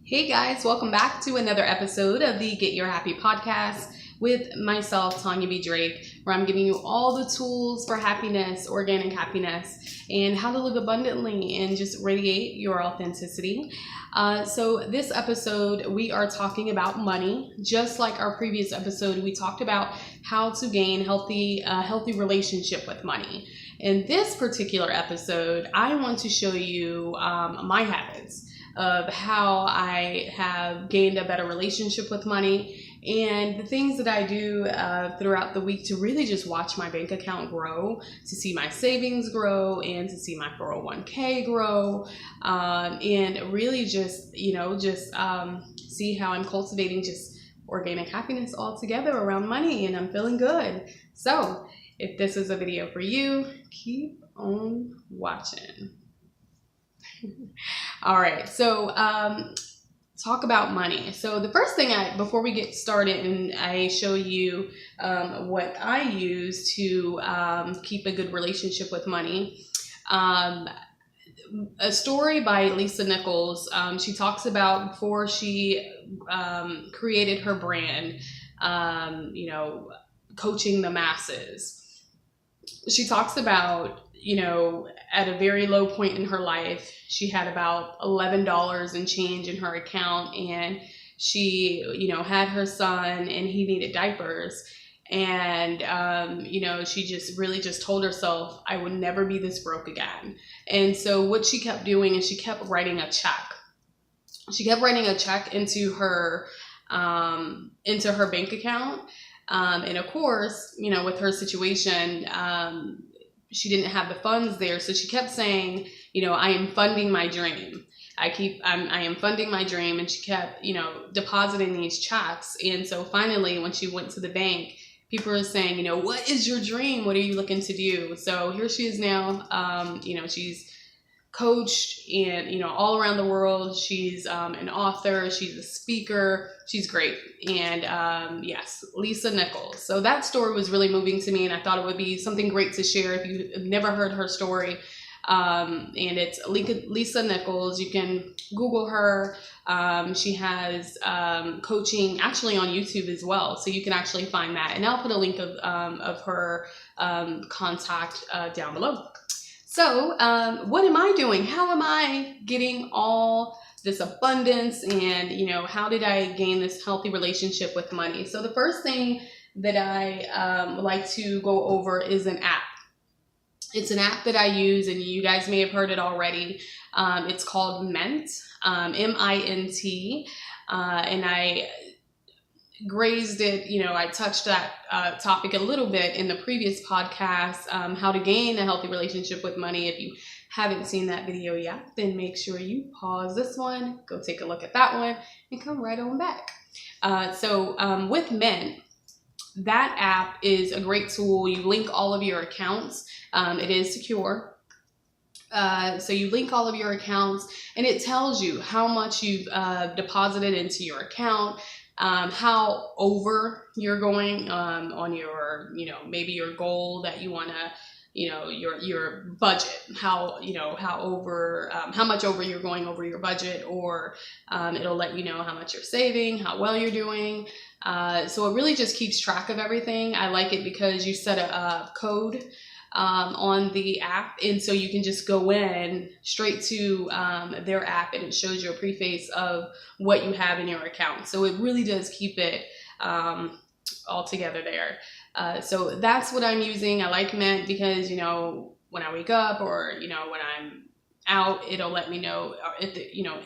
Hey guys, welcome back to another episode of the Get Your Happy podcast with myself, TanyaBDrake, where I'm giving you all the tools for happiness, organic happiness, and how to live abundantly and just radiate your authenticity. So this episode, we are talking about money. Just like our previous episode, we talked about how to gain healthy relationship with money. In this particular episode, I want to show you my habits of how I have gained a better relationship with money and the things that I do throughout the week to really just watch my bank account grow, to see my savings grow and to see my 401k grow, and really just see how I'm cultivating just organic happiness all together around money, and I'm feeling good. So if this is a video for you, keep on watching. All right, so talk about money. So the first thing before we get started and I show you what I use to keep a good relationship with money, a story by Lisa Nichols. She talks about before she created her brand, coaching the masses. She talks about, at a very low point in her life, she had about $11 and change in her account, and she, had her son and he needed diapers. And, she just told herself, I would never be this broke again. And so what she kept doing is she kept writing a check. She kept writing a check into her bank account. And of course, with her situation, she didn't have the funds there. So she kept saying, I am funding my dream. I am funding my dream. And she kept, depositing these checks. And so finally, when she went to the bank, people were saying, what is your dream? What are you looking to do? So here she is now. She's coached and, all around the world. She's an author. She's a speaker. She's great. And yes, Lisa Nichols. So that story was really moving to me, and I thought it would be something great to share if you've never heard her story. And it's Lisa Nichols. You can Google her. She has coaching actually on YouTube as well, so you can actually find that. And I'll put a link of her contact down below. So what am I doing? How am I getting all this abundance? And, how did I gain this healthy relationship with money? So the first thing that I like to go over is an app. It's an app that I use, and you guys may have heard it already. It's called Mint, M-I-N-T, and I grazed it, I touched that topic a little bit in the previous podcast, how to gain a healthy relationship with money. If you haven't seen that video yet, then make sure you pause this one, go take a look at that one, and come right on back. So with Mint, that app is a great tool. You link all of your accounts. It is secure. So you link all of your accounts, and it tells you how much you've deposited into your account, how over you're going on your, maybe your goal that you want to, your budget, how much over you're going over your budget, or it'll let you know how much you're saving, how well you're doing. So it really just keeps track of everything. I like it because you set a code on the app, and so you can just go in straight to their app, and it shows you a preface of what you have in your account. So it really does keep it all together there. So that's what I'm using. I like Mint because, when I wake up or, when I'm out, it'll let me know if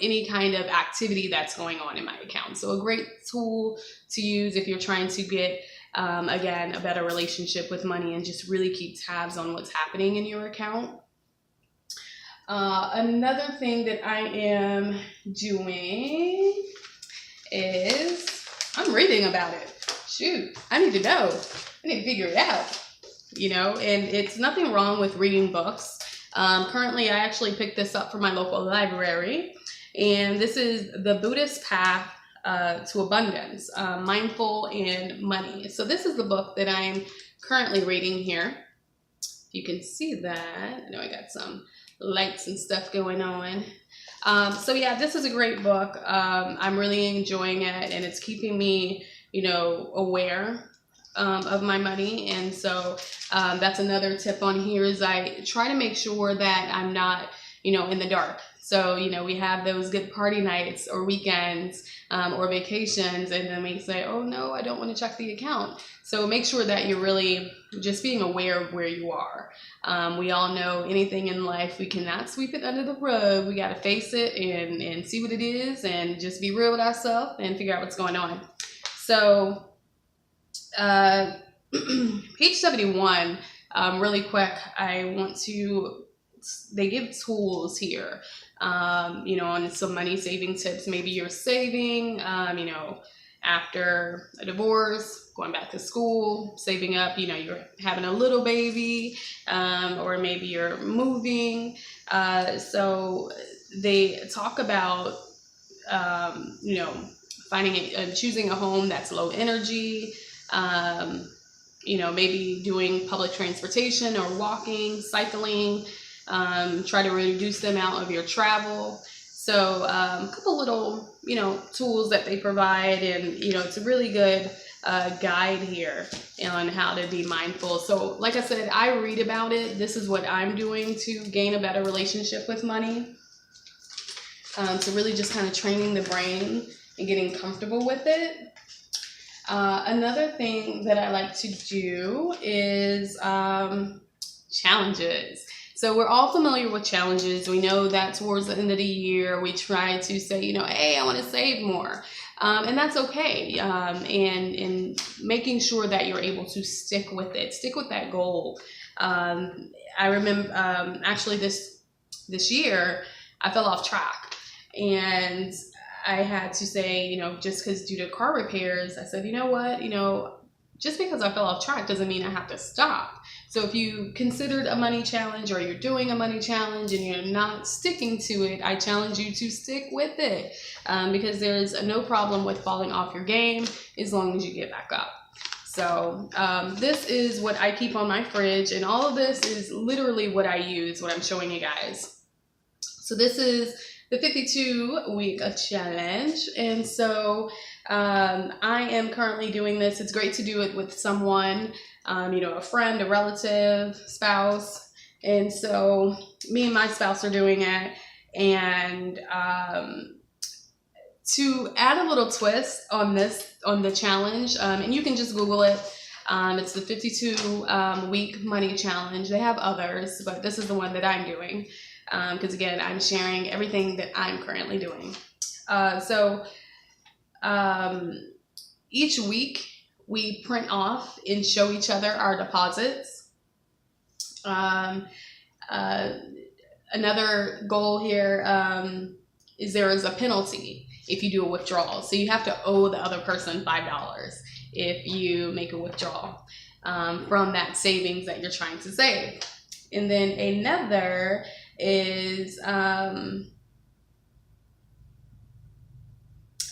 any kind of activity that's going on in my account. So a great tool to use if you're trying to get again, a better relationship with money and just really keep tabs on what's happening in your account. Another thing that I am doing is I'm reading about it. Shoot, I need to know. I need to figure it out, and it's nothing wrong with reading books. Currently, I actually picked this up from my local library, and this is The Buddhist Path to Abundance, Mindful and Money. So this is the book that I'm currently reading here. You can see that. I know I got some lights and stuff going on. So yeah, this is a great book. I'm really enjoying it, and it's keeping me, aware of my money. And so that's another tip on here, is I try to make sure that I'm not, in the dark. So, we have those good party nights or weekends or vacations, and then we say, oh no, I don't want to check the account. So make sure that you're really just being aware of where you are. We all know anything in life, we cannot sweep it under the rug. We got to face it and see what it is, and just be real with ourselves and figure out what's going on. So page 71, really quick, they give tools here, on some money saving tips. Maybe you're saving, after a divorce, going back to school, saving up, you're having a little baby, or maybe you're moving. So they talk about, choosing a home that's low energy, maybe doing public transportation or walking, cycling, try to reduce the amount of your travel. So a couple little, tools that they provide, and, it's a really good guide here on how to be mindful. So like I said, I read about it. This is what I'm doing to gain a better relationship with money. So really just kind of training the brain and getting comfortable with it. Another thing that I like to do is challenges. So we're all familiar with challenges. We know that towards the end of the year, we try to say, hey, I want to save more. And that's okay. And making sure that you're able to stick with it, stick with that goal. I remember actually this year, I fell off track, and I had to say, just because due to car repairs, I said, you know what, just because I fell off track doesn't mean I have to stop. So if you considered a money challenge, or you're doing a money challenge and you're not sticking to it, I challenge you to stick with it, because there's no problem with falling off your game as long as you get back up. So this is what I keep on my fridge, and all of this is literally what I use, what I'm showing you guys. So this is the 52-week challenge, and so I am currently doing this. It's great to do it with someone, a friend, a relative, spouse. And so me and my spouse are doing it. And to add a little twist on the challenge, and you can just Google it. It's the 52-week money challenge. They have others, but this is the one that I'm doing. Because again, I'm sharing everything that I'm currently doing. Each week we print off and show each other our deposits. Another goal here is there is a penalty if you do a withdrawal. So you have to owe the other person $5 if you make a withdrawal from that savings that you're trying to save. And then another is I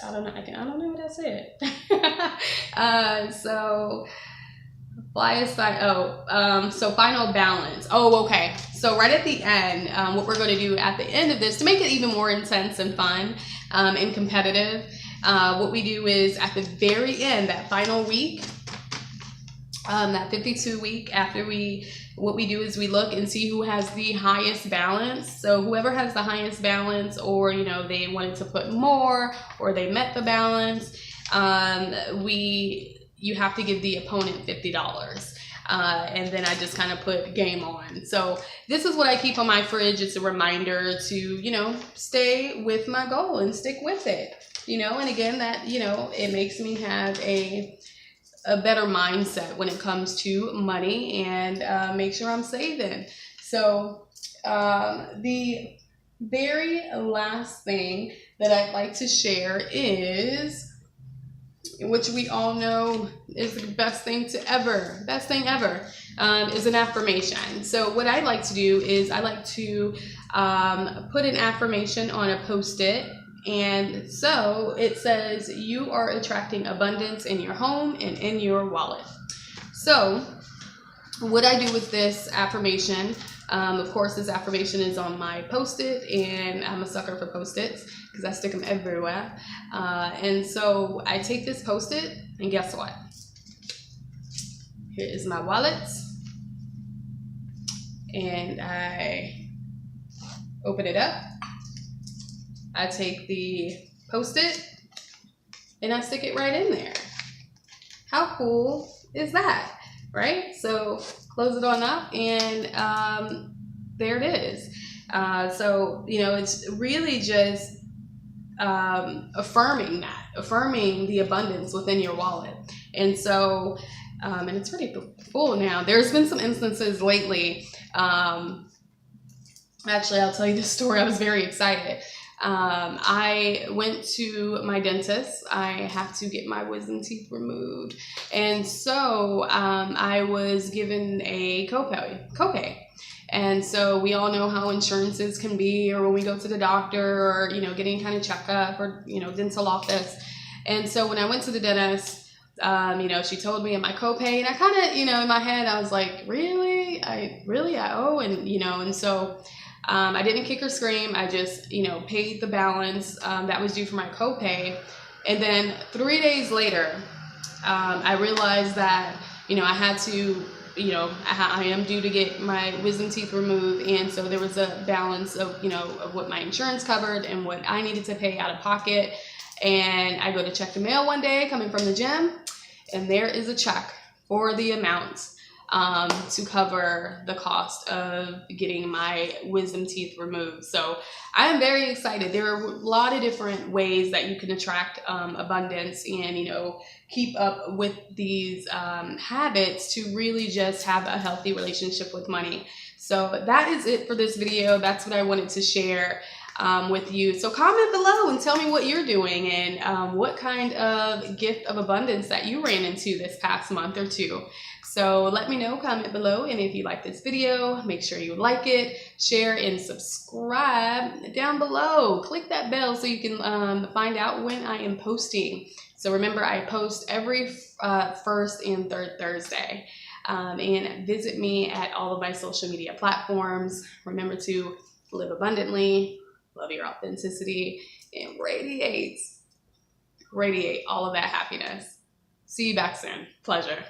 don't know what I said. So so final balance. Oh, okay. So right at the end, what we're going to do at the end of this to make it even more intense and fun and competitive, what we do is at the very end, that final week, that 52 week what we do is we look and see who has the highest balance. So whoever has the highest balance, or they wanted to put more, or they met the balance, you have to give the opponent $50. And then I just kind of put game on. So this is what I keep on my fridge. It's a reminder to, stay with my goal and stick with it, and again, that, it makes me have a better mindset when it comes to money, and make sure I'm saving. So the very last thing that I'd like to share is, which we all know is the best thing ever, is an affirmation. So what I like to do is I like to put an affirmation on a Post-it. And so it says, you are attracting abundance in your home and in your wallet. So what I do with this affirmation, Of course, this affirmation is on my Post-it, and I'm a sucker for Post-its because I stick them everywhere. And so I take this Post-it, and guess what? Here is my wallet, and I open it up. I take the Post-it, and I stick it right in there. How cool is that, right? So close it on up, and there it is. So, you know, it's really just affirming the abundance within your wallet. And so, and it's pretty full now. There's been some instances lately. Actually, I'll tell you this story. I was very excited. I went to my dentist. I have to get my wisdom teeth removed. And so I was given a copay. And so we all know how insurances can be, or when we go to the doctor, or, you know, getting kind of checkup, or, you know, dental office. And so when I went to the dentist, you know, she told me my copay, and I kind of, you know, in my head, I was like, really? I owe? And, you know, and so I didn't kick or scream. I just, you know, paid the balance that was due for my copay. And then 3 days later, I realized that, you know, I had to, you know, I am due to get my wisdom teeth removed. And so there was a balance of, you know, of what my insurance covered and what I needed to pay out of pocket. And I go to check the mail one day coming from the gym, and there is a check for the amount to cover the cost of getting my wisdom teeth removed. So I am very excited. There are a lot of different ways that you can attract abundance and, you know, keep up with these habits to really just have a healthy relationship with money. So that is it for this video. That's what I wanted to share with you. So comment below and tell me what you're doing, and what kind of gift of abundance that you ran into this past month or two. So let me know, comment below, and if you like this video, make sure you like it, share, and subscribe down below. Click that bell so you can find out when I am posting. So remember, I post every first and third Thursday. And visit me at all of my social media platforms. Remember to live abundantly, love your authenticity, and radiate all of that happiness. See you back soon. Pleasure.